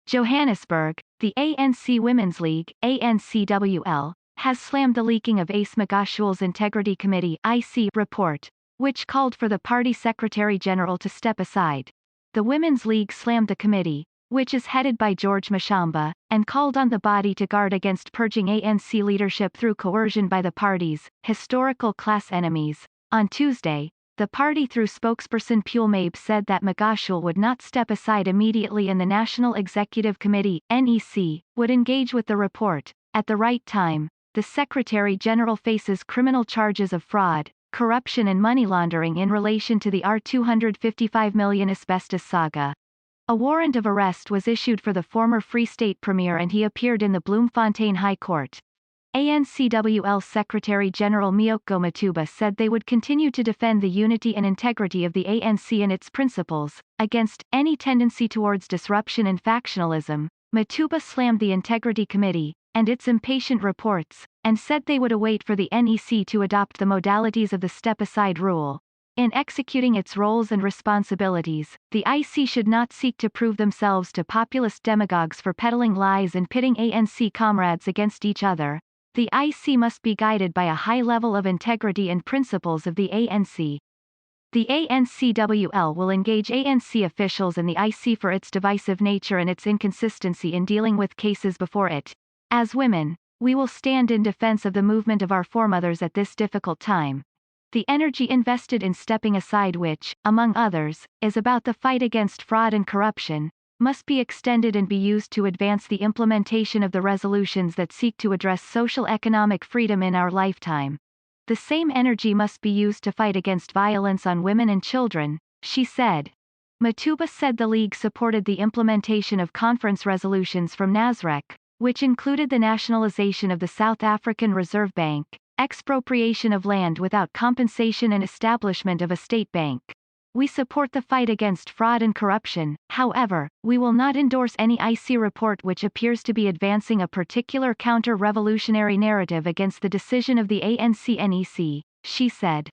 Johannesburg, the ANC Women's League, ANCWL, has slammed the leaking of Ace Magashule's Integrity Committee (IC) report, which called for the party secretary-general to step aside. The Women's League slammed the committee, which is headed by George Mashamba, and called on the body to guard against purging ANC leadership through coercion by the party's historical class enemies. On Tuesday, the party through spokesperson Pule Mabe said that Magashule would not step aside immediately and the National Executive Committee, NEC, would engage with the report. At the right time, the Secretary-General faces criminal charges of fraud, corruption and money laundering in relation to the R255 million asbestos saga. A warrant of arrest was issued for the former Free State Premier and he appeared in the Bloemfontein High Court. ANCWL Secretary-General Mioko Matuba said they would continue to defend the unity and integrity of the ANC and its principles, against any tendency towards disruption and factionalism. Matuba slammed the Integrity Committee, and its impatient reports, and said they would await for the NEC to adopt the modalities of the step-aside rule. In executing its roles and responsibilities, the IC should not seek to prove themselves to populist demagogues for peddling lies and pitting ANC comrades against each other. The IC must be guided by a high level of integrity and principles of the ANC. The ANCWL will engage ANC officials and the IC for its divisive nature and its inconsistency in dealing with cases before it. As women, we will stand in defense of the movement of our foremothers at this difficult time. The energy invested in stepping aside, which, among others, is about the fight against fraud and corruption, must be extended and be used to advance the implementation of the resolutions that seek to address social economic freedom in our lifetime. The same energy must be used to fight against violence on women and children, she said. Matuba said the League supported the implementation of conference resolutions from Nasrec, which included the nationalization of the South African Reserve Bank, expropriation of land without compensation and establishment of a state bank. We support the fight against fraud and corruption, however, we will not endorse any IC report which appears to be advancing a particular counter-revolutionary narrative against the decision of the ANC-NEC, she said.